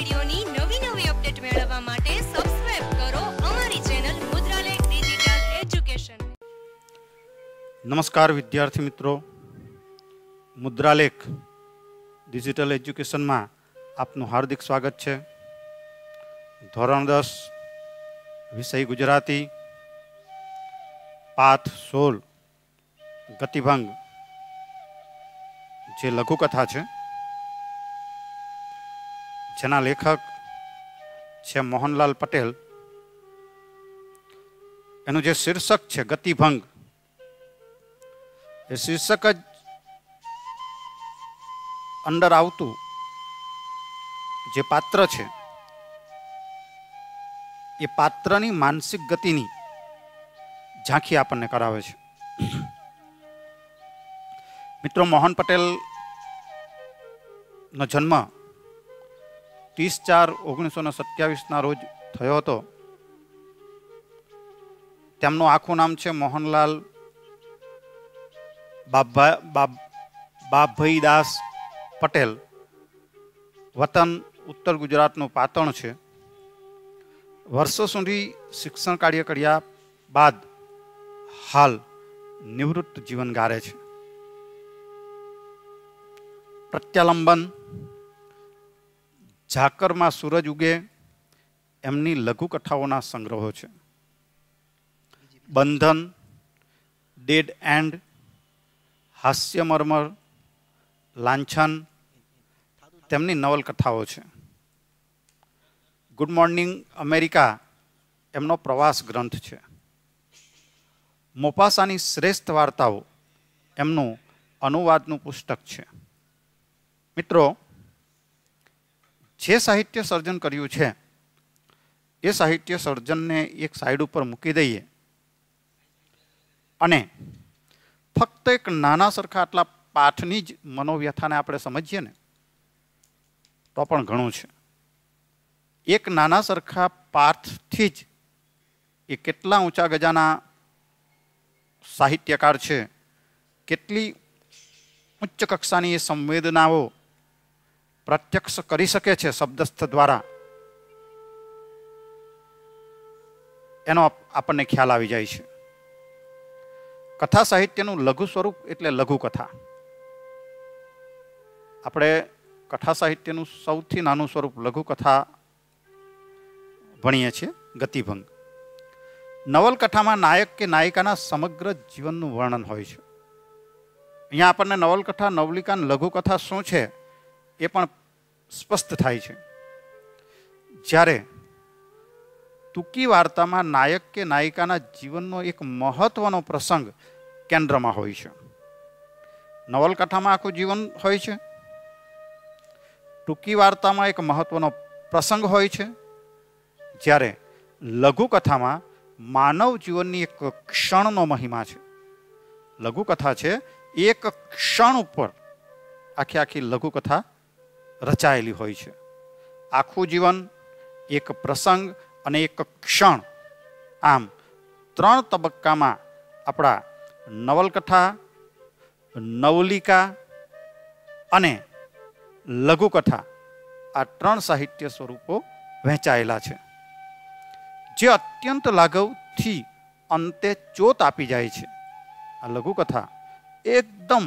વિડિયોની નવી અપડેટ મેળવવા માટે સબસ્ક્રાઇબ કરો અમારી ચેનલ મુદ્રાલેખ ડિજિટલ એજ્યુકેશન। નમસ્કાર વિદ્યાર્થી મિત્રો, મુદ્રાલેખ ડિજિટલ એજ્યુકેશનમાં આપનું હાર્દિક સ્વાગત છે। ધોરણ 10 વિષય ગુજરાતી, પાઠ 16 ગતિભંગ, જે લઘુકથા છે જેના લેખક છે મોહનલાલ પટેલ। એનું જે શીર્ષક છે ગતિભંગ, એ શીર્ષક જ અંદર આવતું જે પાત્ર છે એ પાત્રની માનસિક ગતિની ઝાંખી આપણને કરાવે છે। મિત્રો, મોહન પટેલ નો જન્મ 30/4/1927 રોજ થયો હતો। તેમનું આખું નામ છે મોહનલાલ બાભઈદાસ પટેલ। વતન ઉત્તર ગુજરાતનું પાટણ છે। વર્ષો સુધી શિક્ષણ કાર્ય કર્યા બાદ હાલ નિવૃત્ત જીવન ગાળે છે। પ્રત્યાલંબન, ઝાકરમાં સૂરજ ઉગે એમની લઘુકથાઓના સંગ્રહો છે। બંધન, ડેડ એન્ડ, હાસ્યમર્મર, લાંછન તેમની નવલકથાઓ છે। ગુડ મોર્નિંગ અમેરિકા એમનો પ્રવાસ ગ્રંથ છે। મોપાસાની શ્રેષ્ઠ વાર્તાઓ એમનું અનુવાદનું પુસ્તક છે। મિત્રો, જે સાહિત્ય સર્જન કર્યું છે એ સાહિત્ય સર્જનને એક સાઈડ ઉપર મૂકી દઈએ અને ફક્ત એક નાના સરખા આટલા પાઠની જ મનોવ્યથાને આપણે સમજીએ ને તો પણ ઘણું છે। એક નાના સરખા પાઠથી જ એ કેટલા ઊંચા ગજાના સાહિત્યકાર છે, કેટલી ઉચ્ચ કક્ષાની એ સંવેદનાઓ પ્રત્યક્ષ કરી શકે છે શબ્દસ્થ દ્વારા, એનો આપણને ખ્યાલ આવી જાય છે। કથા સાહિત્યનું લઘુ સ્વરૂપ એટલે લઘુકથા। આપણે કથા સાહિત્યનું સૌથી નાનું સ્વરૂપ લઘુકથા ભણીએ છીએ, ગતિભંગ। નવલકથામાં નાયક કે નાયિકાના સમગ્ર જીવનનું વર્ણન હોય છે। અહીંયા આપણને નવલકથા, નવલિકા, લઘુકથા શું છે એ પણ સ્પષ્ટ થાય છે। જ્યારે ટૂંકી વાર્તામાં નાયક કે નાયિકાના જીવનનો એક મહત્વનો પ્રસંગ કેન્દ્રમાં હોય છે। નવલકથામાં આખું જીવન હોય છે, ટૂંકી વાર્તામાં એક મહત્વનો પ્રસંગ હોય છે, જ્યારે લઘુકથામાં માનવ જીવનની એક ક્ષણનો મહિમા છે। લઘુકથા છે એક ક્ષણ ઉપર આખી લઘુકથા રચાયેલી હોય છે। આખું જીવન, એક પ્રસંગ અને એક ક્ષણ, આમ 3 તબક્કામાં આપણા નવલકથા, નવલિકા અને લઘુકથા આ 3 સાહિત્ય સ્વરૂપો વહેંચાયેલા છે, જે અત્યંત લાઘવથી અંતે ચોત આપી જાય છે। આ લઘુકથા એકદમ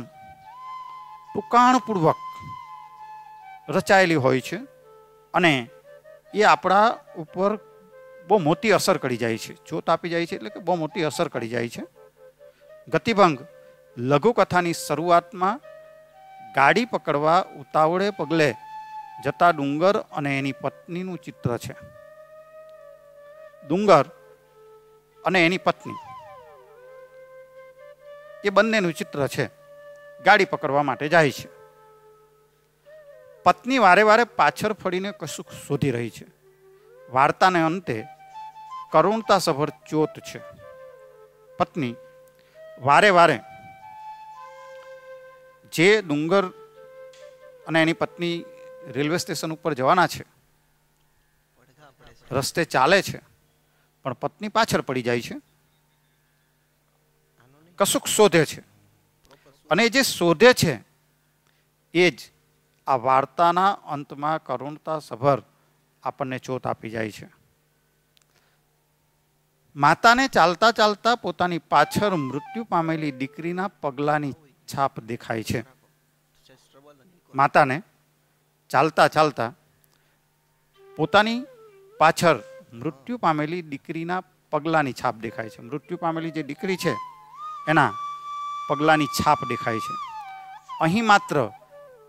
ટૂંકાણપૂર્વક રચાયેલી હોય છે અને એ આપણા ઉપર બહુ મોટી અસર કરી જાય છે। ચોત આપી જાય છે એટલે કે બહુ મોટી અસર કરી જાય છે। ગતિભંગ લઘુકથાની શરૂઆતમાં ગાડી પકડવા ઉતાવળે પગલે જતા ડુંગર અને એની પત્નીનું ચિત્ર છે। ડુંગર અને એની પત્ની એ બંનેનું ચિત્ર છે। ગાડી પકડવા માટે જાય છે। પત્ની વારે વારે પાછળ ફરીને કશુંક શોધી રહી છે। વાર્તાને અંતે કરુણતાસભર ચોત છે। પત્ની વારે વારે જે ડુંગર અને એની પત્ની રેલવે સ્ટેશન ઉપર જવાના છે, રસ્તે ચાલે છે, પણ પત્ની પાછળ પડી જાય છે, કશુંક શોધે છે, અને જે શોધે છે એ જ આ વાર્તાના અંતમાં કરુણતાસભર આપણને ચોથ આપી જાય છે. માતાને ચાલતા ચાલતા પોતાની પાછળ મૃત્યુ પામેલી દીકરીના પગલાની છાપ દેખાય છે. માતાને ચાલતા ચાલતા પોતાની પાછળ મૃત્યુ પામેલી દીકરીના પગલાની છાપ દેખાય છે. મૃત્યુ પામેલી જે દીકરી છે એના પગલાની છાપ દેખાય છે. અહીં માત્ર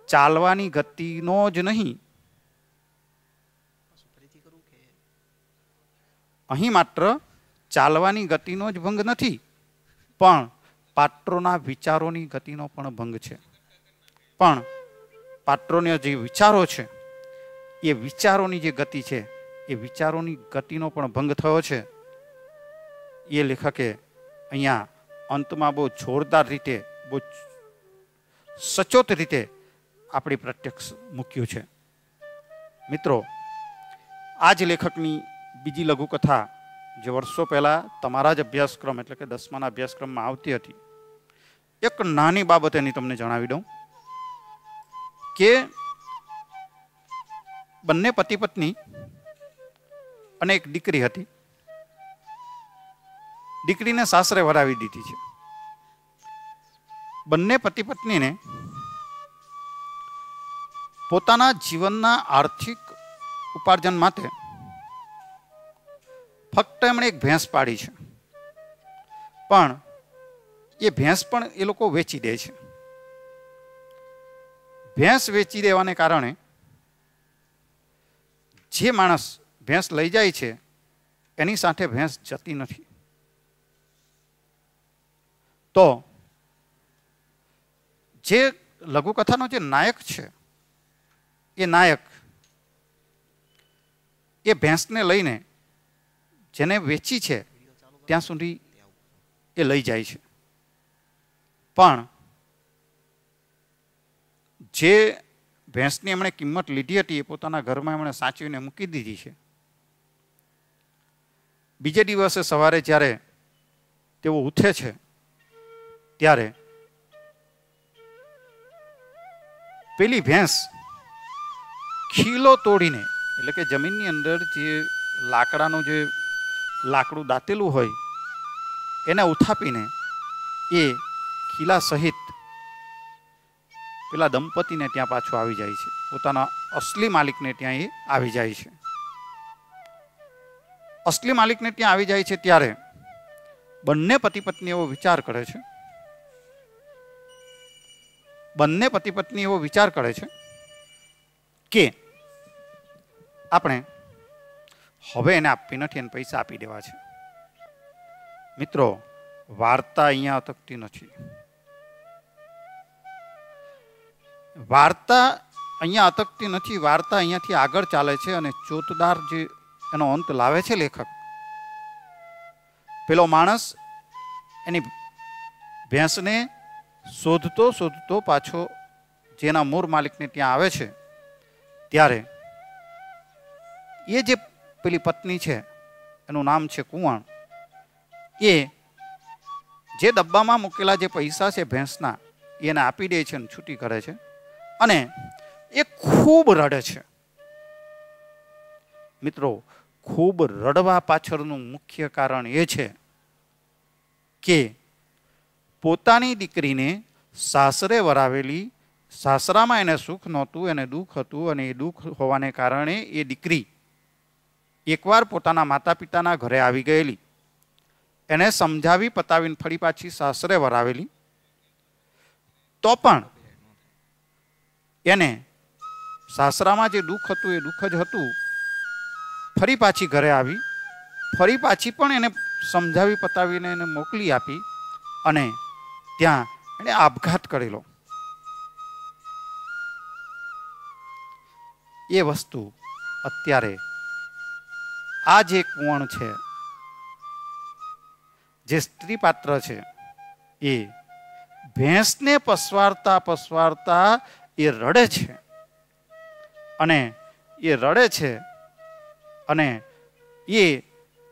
ચાલવાની ગતિનો જ નહીં, અહીં માત્ર ચાલવાની ગતિનો જ ભંગ નથી, પણ પાત્રોના વિચારોની ગતિનો પણ ભંગ છે. પણ પાત્રોના જે વિચારો છે એ વિચારોની જે ગતિ છે એ વિચારોની ગતિનો પણ ભંગ થયો છે. એ લેખકે અહીંયા અંતમાં બહુ જોરદાર રીતે, બહુ સચોટ રીતે આપણી પ્રત્યક્ષ મૂક્યું છે. મિત્રો, આ જ લેખકની બીજી લઘુકથા જે વર્ષો પહેલા તમારા જ અભ્યાસક્રમ એટલે કે 10માના અભ્યાસક્રમમાં આવતી હતી. એક નાની બાબત એની તમને જણાવી દઉં કે બંને પતિ પત્ની અને એક દીકરી હતી. દીકરીને સાસરે વરાવી દીધી છે. બંને પતિ પત્નીને પોતાના જીવનના આર્થિક ઉપાર્જન માટે ફક્ત એમણે એક ભેંસ પાડી છે, પણ એ ભેંસ પણ એ લોકો વેચી દે છે. ભેંસ વેચી દેવાને કારણે જે માણસ ભેંસ લઈ જાય છે એની સાથે ભેંસ જતી નથી. તો જે લઘુકથાનો જે નાયક છે એ નાયક એ ભેંસને લઈને જેને વેચી છે ત્યાં સુધી એ લઈ જાય છે, પણ જે ભેંસની એમણે કિંમત લીધી હતી એ પોતાના ઘરમાં એમણે સાચવીને મૂકી દીધી છે. બીજે દિવસે સવારે જ્યારે તેઓ ઉઠે છે ત્યારે પેલી ભેંસ ખીલો તોડીને, એટલે કે જમીનની અંદર જે લાકડાનું જે લાકડું દાટેલું હોય એને ઉથાપીને એ ખીલા સહિત પેલા દંપતીને ત્યાં પાછું આવી જાય છે. પોતાના અસલી માલિકને ત્યાં એ આવી જાય છે. અસલી માલિકને ત્યાં આવી જાય છે ત્યારે બંને પતિ પત્ની એવો વિચાર કરે છે, બંને પતિ પત્ની એવો વિચાર કરે છે કે આપણે હવે એને આપવી નથી અને પૈસા આપી દેવા છે. મિત્રો, વાર્તા અહીંયા અટકતી નથી. વાર્તા અહીંયા અટકતી નથી. વાર્તા અહીંયાથી આગળ ચાલે છે અને ચોતદાર જે એનો અંત લાવે છે લેખક, પેલો માણસ એની ભેંસને શોધતો શોધતો પાછો જેના મૂળ માલિકને ત્યાં આવે છે ત્યારે એ જે પેલી પત્ની છે એનું નામ છે કુંવર, એ જે ડબ્બામાં મૂકેલા જે પૈસા છે ભેંસના એને આપી દે છે અને છૂટી કરે છે અને એ ખૂબ રડે છે. મિત્રો, ખૂબ રડવા પાછળનું મુખ્ય કારણ એ છે કે પોતાની દીકરીને સાસરે વરાવેલી, સાસરામાં એને સુખ નહોતું, એને દુઃખ હતું અને એ દુઃખ હોવાને કારણે એ દીકરી એકવાર પોતાના માતા પિતાના ઘરે આવી ગયેલી, એને સમજાવી પતાવીને ફરી પાછી સાસરે વરાવેલી, તો પણ એને સાસરામાં જે દુઃખ હતું એ દુઃખ જ હતું. ફરી પાછી ઘરે આવી, ફરી પાછી પણ એને સમજાવી પતાવીને એને મોકલી આપી અને ત્યાં એને આપઘાત કરેલો. એ વસ્તુ અત્યારે આ જે કુંવર છે, જે સ્ત્રી પાત્ર છે, એ ભેંસને પસવારતા પસવારતા એ રડે છે અને એ રડે છે અને એ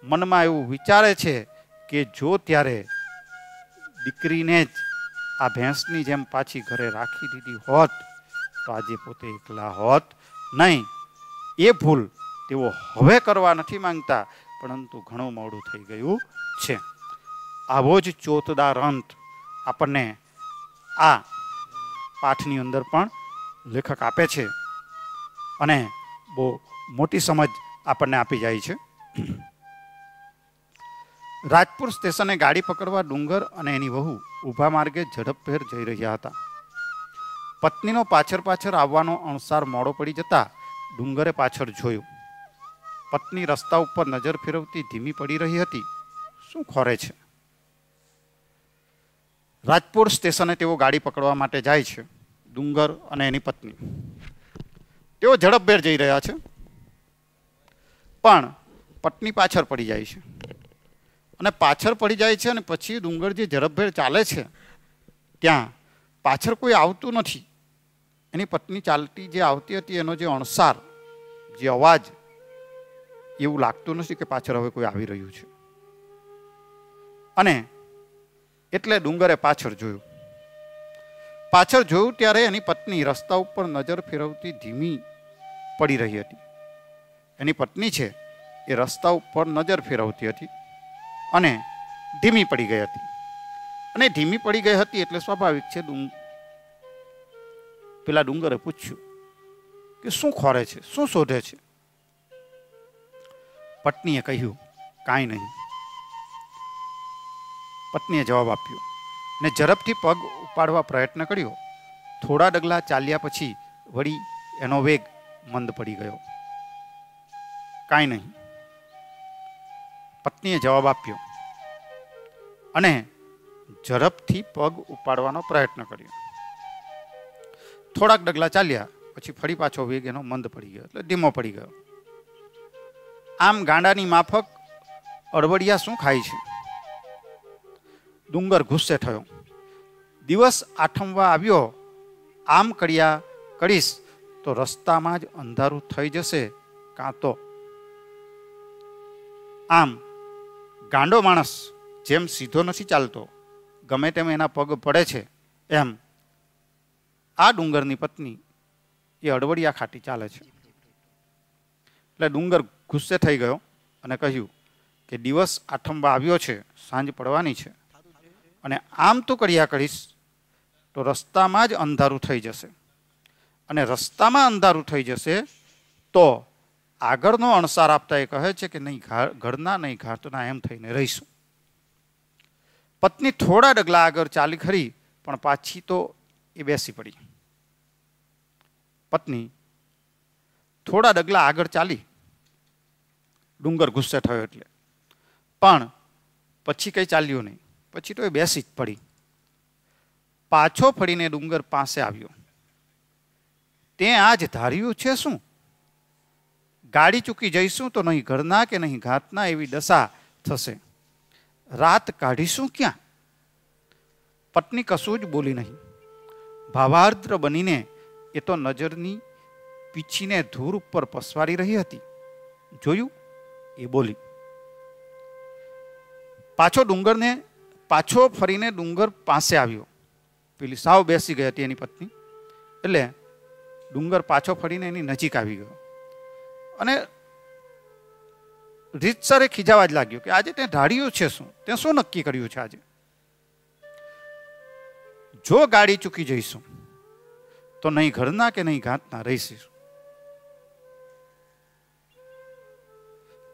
મનમાં એવું વિચારે છે કે જો ત્યારે દીકરીને જ આ ભેંસની જેમ પાછી ઘરે રાખી દીધી હોત તો આજે પોતે એકલા હોત નહીં. એ ભૂલ તેઓ હવે કરવા નથી માંગતા, પરંતુ ઘણું મોડું થઈ ગયું છે. આવો જ ચોતદાર અંત આપણને આ પાઠની અંદર પણ લેખક આપે છે અને બહુ મોટી સમજ આપણને આપી જાય છે. રાજપુર સ્ટેશને ગાડી પકડવા ડુંગર અને એની વહુ ઊભા માર્ગે ઝડપભેર જઈ રહ્યા હતા. પત્નીનો પાછળ આવવાનો અણસાર મોડો પડી જતા ડુંગરે પાછળ જોયું. પત્ની રસ્તા ઉપર નજર ફેરવતી ધીમી પડી રહી હતી. શું ખોરે છે? રાજપુર સ્ટેશને તેઓ ગાડી પકડવા માટે જાય છે. ડુંગર અને એની પત્ની તેઓ ઝડપભેર જઈ રહ્યા છે, પણ પત્ની પાછળ પડી જાય છે. અને પાછળ પડી જાય છે અને પછી ડુંગર જે ઝડપભેર ચાલે છે ત્યાં પાછળ કોઈ આવતું નથી. એની પત્ની ચાલતી જે આવતી હતી એનો જે અણસાર, જે અવાજ, એવું લાગતું નથી કે પાછળ હવે કોઈ આવી રહ્યું છે. અને એટલે ડુંગરે પાછળ જોયું. પાછળ જોયું ત્યારે એની પત્ની રસ્તા ઉપર નજર ફેરવતી ધીમી પડી રહી હતી. એની પત્ની છે એ રસ્તા ઉપર નજર ફેરવતી હતી અને ધીમી પડી ગઈ હતી. અને ધીમી પડી ગઈ હતી એટલે સ્વાભાવિક છે પેલા ડુંગરે પૂછ્યું કે શું ખોરે છે, શું શોધે છે? પત્નીએ કહ્યું, કાંઈ નહીં. પત્નીએ જવાબ આપ્યો ને ઝડપથી પગ ઉપાડવા પ્રયત્ન કર્યો. થોડા ડગલા ચાલ્યા પછી વળી એનો વેગ મંદ પડી ગયો. કાંઈ નહીં, પત્નીએ જવાબ આપ્યો અને ઝડપથી પગ ઉપાડવાનો પ્રયત્ન કર્યો. થોડાક ડગલા ચાલ્યા પછી ફરી પાછો વેગ એનો મંદ પડી ગયો, એટલે ધીમો પડી ગયો. આમ ગાંડાની માફક અડવડિયા શું ખાય છે? ડુંગર ગુસ્સે થયો. દિવસ આઠમવા આવ્યો, આમ કર્યા કરીશ તો રસ્તામાં જ અંધારું થઈ જશે, કાં તો આમ ગાંડો માણસ જેમ સીધો નથી ચાલતો, ગમે તેમ એના પગ પડે છે, એમ આ ડુંગરની પત્ની એ અડવડિયા ખાટી ચાલે છે. એટલે ડુંગર ગુસ્સે થઈ ગયો અને કહ્યું કે દિવસ આઠમવા આવ્યો છે, સાંજ પડવાની છે, અને આમ તું કર્યા કરીશ તો રસ્તામાં જ અંધારું થઈ જશે. અને રસ્તામાં અંધારું થઈ જશે તો આગળનો અણસાર આપતા એ કહે છે કે નહીં ઘરના નહીં ઘાટના એમ થઈને રહીશું. પત્ની થોડા ડગલા આગળ ચાલી ખરી, પણ પાછી તો એ બેસી પડી. પત્ની થોડા ડગલા આગળ ચાલી, ડુંગર ગુસ્સે થયો એટલે, પણ પછી કંઈ ચાલ્યું નહીં. પછી તો એ બેસી જ પડી. પાછો ફરીને ડુંગર પાસે આવ્યો. તે આજ ધાર્યું છે શું? ગાડી ચૂકી જઈશું તો નહીં ઘરના કે નહીં ઘાતના એવી દશા થશે. રાત કાઢીશું ક્યાં? પત્ની કશું જ બોલી નહીં. ભાવાર્દ્ર બનીને એ તો નજરની પીછીને ધૂર ઉપર પસવારી રહી હતી. જોયું? એ બોલી. પાછો ફરીને ડુંગર પાસે આવ્યો. પેલી સાવ બેસી ગઈ હતી એની પત્ની, એટલે ડુંગર પાછો ફરીને એની નજીક આવી ગયો અને રીતસરે ખીજાવા જ લાગ્યો કે આજે તે ધાર્યું છે શું? તે શું નક્કી કર્યું છે આજે? જો ગાડી ચૂકી જઈશું તો નહીં ઘરના કે નહીં ઘાતના રહીશું.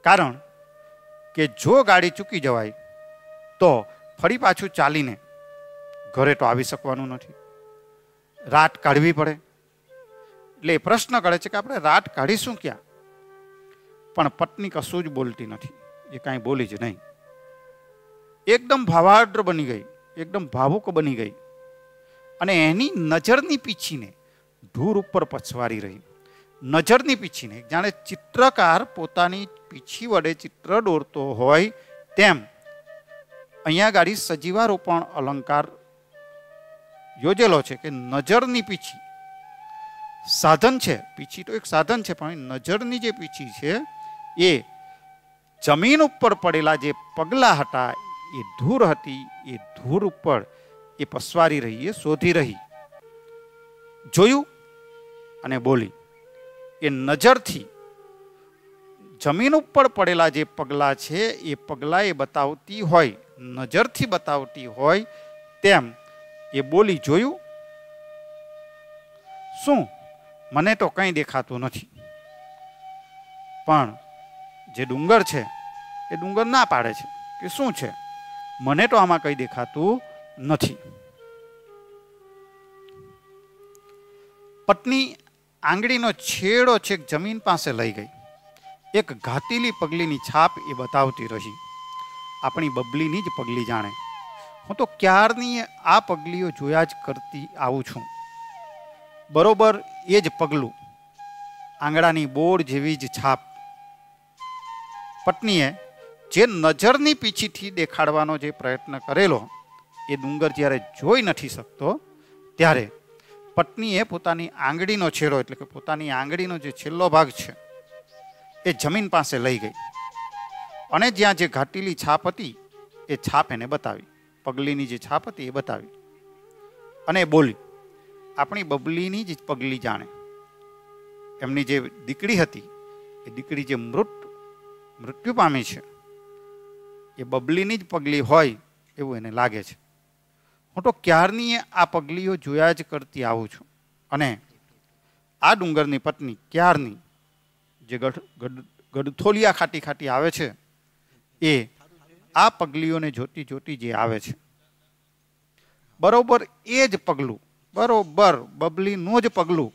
કારણ કે જો ગાડી ચૂકી જવાય તો ફરી પાછું ચાલીને ઘરે તો આવી શકવાનું નથી, રાત કાઢવી પડે. એટલે એ પ્રશ્ન કરે છે કે આપણે રાત કાઢીશું ક્યાં? પણ પત્ની કશું જ બોલતી નથી. એ કાંઈ બોલી જ નહીં. એકદમ ભાવાર્દ્ર બની ગઈ, એકદમ ભાવુક બની ગઈ અને એની નજરની પીછીને ધૂર ઉપર પછવારી રહી. નજરની પીછીને જાણે ચિત્રકાર પોતાની પીછી વડે ચિત્ર દોરતો હોય તેમ અહીંયા ગાડી સજીવારોપણ અલંકાર યોજેલો છે કે નજરની પીછી સાધન છે. પીછી તો એક સાધન છે, પણ નજરની જે પીછી છે એ જમીન ઉપર પડેલા જે પગલા હતા એ ધૂળ હતી, એ ધૂળ ઉપર એ પસવારી રહી, એ શોધી રહી. જોયું અને બોલી. એ નજરથી જમીન ઉપર પડેલા જે પગલાં છે એ પગલાં એ બતાવતી હોય, નજરથી બતાવતી હોય તેમ એ બોલી, જોયું? શું? મને તો કંઈ દેખાતું નથી. પણ જે ડુંગર છે એ ડુંગર ના પાડે છે કે શું છે, મને તો આમાં કંઈ દેખાતું નથી. પત્ની આંગળીનો છેડો છેક જમીન પાસે લઈ ગઈ. એક ઘાતીલી પગલીની છાપ એ બતાવતી રહી. આપણી બબલીની જ પગલી જાણે. હું તો ક્યારની આ પગલીઓ જોયા જ કરતી આવું છું. બરોબર એ જ પગલું, આંગળાની બોર જેવી જ છાપ. પત્નીએ જે નજરની પીછીથી દેખાડવાનો જે પ્રયત્ન કરેલો એ ડુંગર જ્યારે જોઈ નથી શકતો ત્યારે પત્નીએ પોતાની આંગળીનો છેડો એટલે કે પોતાની આંગળીનો જે છેલ્લો ભાગ છે એ જમીન પાસે લઈ ગઈ અને જ્યાં જે ઘાટીલી છાપ હતી એ છાપ એને બતાવી. પગલીની જે છાપ હતી એ બતાવી અને બોલી, આપણી બબલીની જ પગલી જાણે. એમની જે દીકરી હતી એ દીકરી જે મૃત્યુ પામી છે એ બબલીની જ પગલી હોય એવું એને લાગે છે. હું તો ક્યારની આ પગલીઓ જોયા જ કરતી આવું છું. અને આ ડુંગરની પત્ની ક્યારની જે ગડથોલિયા ખાટી ખાટી આવે છે એ આ પગલીઓને જોતી જોતી જે આવે છે. બરોબર એ જ પગલું, બરોબર બબલીનું જ પગલું,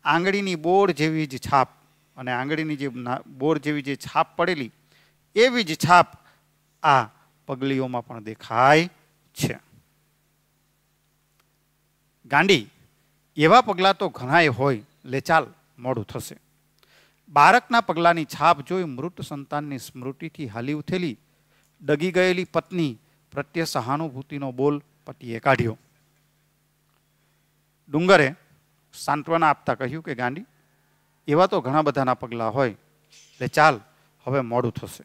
આંગળીની બોર જેવી જ છાપ અને આંગળીની જે બોર જેવી જે છાપ પડેલી એવી જ છાપ આ પગલીઓમાં પણ દેખાય છે. ગાંડી, એવા પગલાં તો ઘણાય હોય, લે ચાલ મોડું થશે. બાળકના પગલાની છાપ જોઈ મૃત સંતાનની સ્મૃતિથી હાલી ઉઠેલી ડગી ગયેલી પત્ની પ્રત્યે સહાનુભૂતિનો બોલ પતિએ કાઢ્યો. ડુંગરે સાંત્વના આપતા કહ્યું કે ગાંડી, એવા તો ઘણા બધાના પગલાં હોય, એટલે ચાલ હવે મોડું થશે.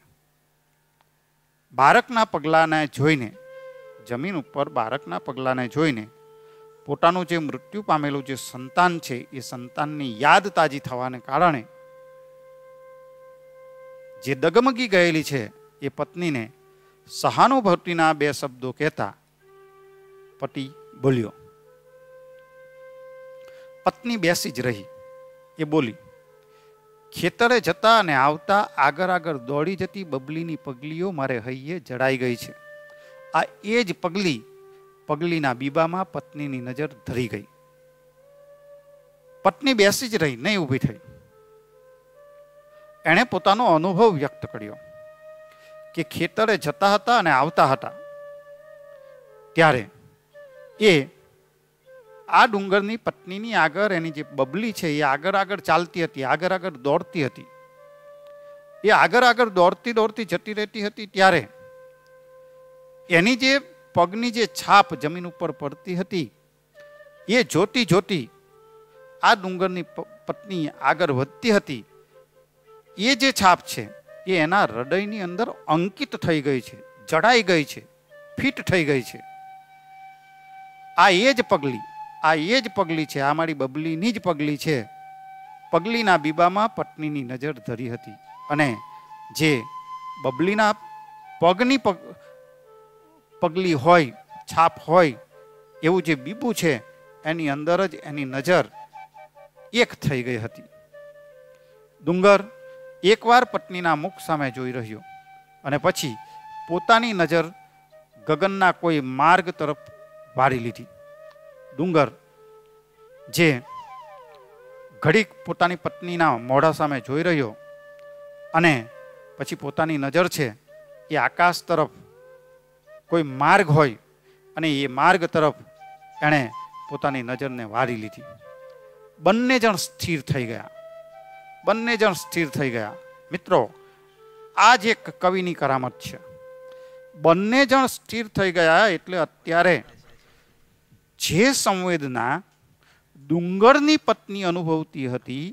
બાળકના પગલાંને જોઈને, જમીન ઉપર બાળકના પગલાંને જોઈને પોતાનું જે મૃત્યુ પામેલું જે સંતાન છે એ સંતાનની યાદ તાજી થવાને કારણે જે ડગમગી ગયેલી છે એ પત્નીને સહાનુભૂતિના બે શબ્દો કહેતા પતિ બોલ્યો. પત્ની બેસી જ રહી. એ બોલી, ખેતરે જતા અને આવતા આગળ આગળ દોડી જતી બબલીની પગલીઓ મારે હૈયે જડાઈ ગઈ છે. આ એ જ પગલીના બીબામાં પત્નીની નજર ધરી ગઈ. પત્ની બેસી જ રહી, નહીં ઊભી થઈ. એણે પોતાનો અનુભવ વ્યક્ત કર્યો કે ખેતરે જતા હતા અને આવતા હતા ત્યારે એ આ ડુંગરની પત્નીની આગળ એની જે બબલી છે એ આગળ આગળ ચાલતી હતી, આગળ આગળ દોડતી હતી. એ આગળ આગળ દોડતી દોડતી જતી રહેતી હતી ત્યારે એની જે પગની જે છાપ જમીન ઉપર પડતી હતી એ જોતી જોતી આ ડુંગરની પત્ની આગળ વધતી હતી. એ જે છાપ છે એ એના હૃદયની અંદર અંકિત થઈ ગઈ છે, જડાઈ ગઈ છે, ફિટ થઈ ગઈ છે. આ એ જ પગલી છે, આ મારી બબલીની જ પગલી છે. પગલીના બીબામાં પત્નીની નજર ધરી હતી અને જે બબલીના પગની પગલી હોય, છાપ હોય એવું જે બીબું છે એની અંદર જ એની નજર એક થઈ ગઈ હતી. ડુંગર એકવાર પત્નીના મુખ સામે જોઈ રહ્યો અને પછી પોતાની નજર ગગનના કોઈ માર્ગ તરફ વાળી લીધી. ડુંગર જે ઘડીક પોતાની પત્નીના મોઢા સામે જોઈ રહ્યો અને પછી પોતાની નજર છે એ આકાશ તરફ કોઈ માર્ગ હોય અને એ માર્ગ તરફ એણે પોતાની નજરને વાળી લીધી. બંને જણ સ્થિર થઈ ગયા. મિત્રો, આ જ એક કવિની કરામત છે. બંને જણ સ્થિર થઈ ગયા એટલે અત્યારે જે સંવેદના ડુંગરની પત્ની અનુભવતી હતી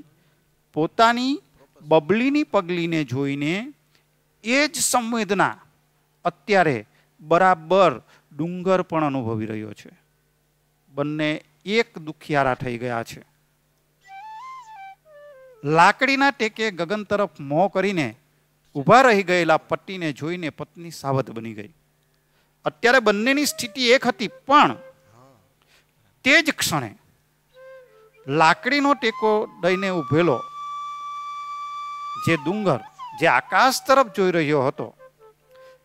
પોતાની બબલીની પગલીને જોઈને, એ જ સંવેદના અત્યારે બરાબર ડુંગર પણ અનુભવી રહ્યો છે. બંને એક દુખિયારા થઈ ગયા છે. લાકડીના ટેકે ગગન તરફ મોં કરીને ઊભા રહી ગયેલા પતિને જોઈને પત્ની સાવધ બની ગઈ. અત્યારે બંનેની સ્થિતિ એક હતી, પણ તે જ ક્ષણે લાકડીનો ટેકો દઈને ઊભેલો જે ડુંગર જે આકાશ તરફ જોઈ રહ્યો હતો,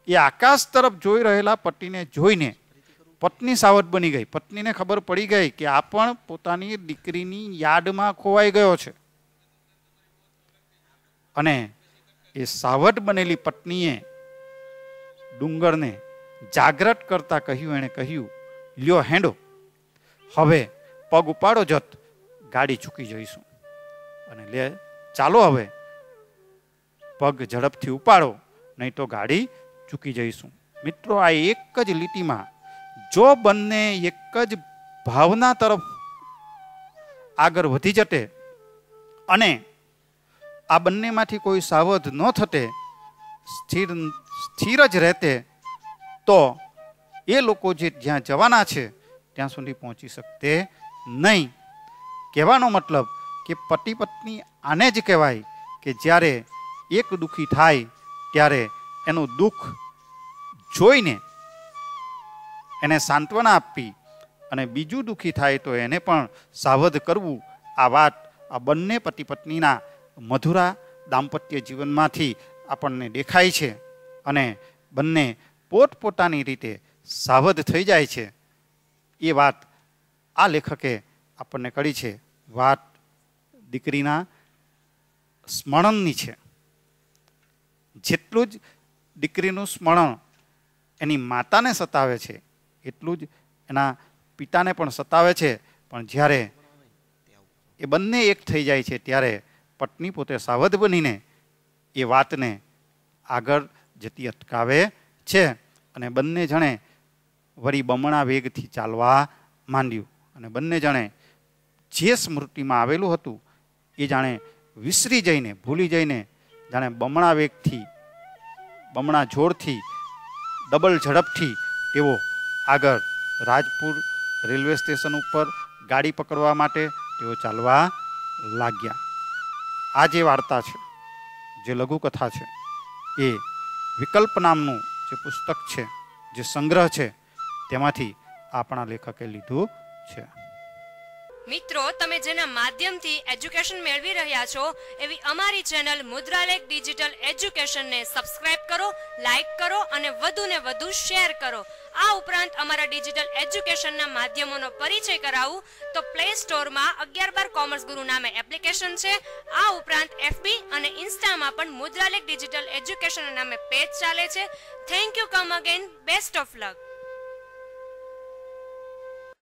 એ આકાશ તરફ જોઈ રહેલા પતિને જોઈને પત્ની સાવધ બની ગઈ. પત્નીને ખબર પડી ગઈ કે આ પણ પોતાની દીકરીની યાદમાં ખોવાઈ ગયો છે. અને એ સાવધ બનેલી પત્નીએ ડુંગરને જાગ્રત કરતા કહ્યું, એણે કહ્યું, લ્યો હેંડો, હવે પગ ઉપાડો જત, ગાડી ચૂકી જઈશું. અને લે ચાલો હવે પગ ઝડપથી ઉપાડો, નહીં તો ગાડી ચૂકી જઈશું. મિત્રો, આ એક જ લીટીમાં જો બંને એક જ ભાવના તરફ આગળ વધી જતે અને આ બંનેમાંથી કોઈ સાવધ ન થતે, સ્થિર જ રહેતે, તો એ લોકો જે જ્યાં જવાના છે ત્યાં સુધી પહોંચી શકતે નહીં. કહેવાનો મતલબ કે પતિ પત્ની આને જ કહેવાય કે જ્યારે એક દુઃખી થાય ત્યારે એનું દુઃખ જોઈને એને સાંત્વના આપવી અને બીજું દુઃખી થાય તો એને પણ સાવધ કરવું. આ વાત આ બંને પતિ પત્નીના મધુરા દાંપત્ય જીવનમાંથી આપણને દેખાય છે અને બંને પોતપોતાની રીતે સાવધ થઈ જાય છે. એ વાત આ લેખકે આપણને કરી છે. વાત દીકરીના સ્મરણની છે. જેટલું જ દીકરીનું સ્મરણ એની માતાને સતાવે છે, એટલું જ એના પિતાને પણ સતાવે છે. પણ જ્યારે એ બંને એક થઈ જાય છે ત્યારે પત્ની પોતે સાવધ બનીને એ વાતને આગળ જતી અટકાવે છે અને બંને જણે વળી બમણા વેગથી ચાલવા માંડ્યું. અને બંને જણે જે સ્મૃતિમાં આવેલું હતું એ જાણે વિસરી જઈને, ભૂલી જઈને, જાણે બમણા વેગથી, બમણા જોરથી, ડબલ ઝડપથી તેઓ આગળ રાજપુર રેલવે સ્ટેશન ઉપર ગાડી પકડવા માટે તેઓ ચાલવા લાગ્યા. આ જે વાર્તા છે, જે લઘુકથા છે, એ વિકલ્પ નામનું જે પુસ્તક છે, જે સંગ્રહ છે, તેમાંથી આપણા લેખકે લીધું છે. મિત્રો, તમે જેના માધ્યમથી એજ્યુકેશન મેળવી રહ્યા છો એવી અમારી ચેનલ મુદ્રાલેખ ડિજિટલ એજ્યુકેશનને સબસ્ક્રાઇબ કરો, લાઇક કરો અને વધુને વધુ શેર કરો. આ ઉપરાંત અમારા ડિજિટલ એજ્યુકેશનના માધ્યમોનો પરિચય કરાવું તો પ્લે સ્ટોરમાં 11/12 કોમર્સ ગુરુ નામે એપ્લિકેશન છે. આ ઉપરાંત FB અને ઇન્સ્ટામાં પણ મુદ્રાલેખ ડિજિટલ એજ્યુકેશન નામે પેજ ચાલે છે. Thank you, come again, best of luck.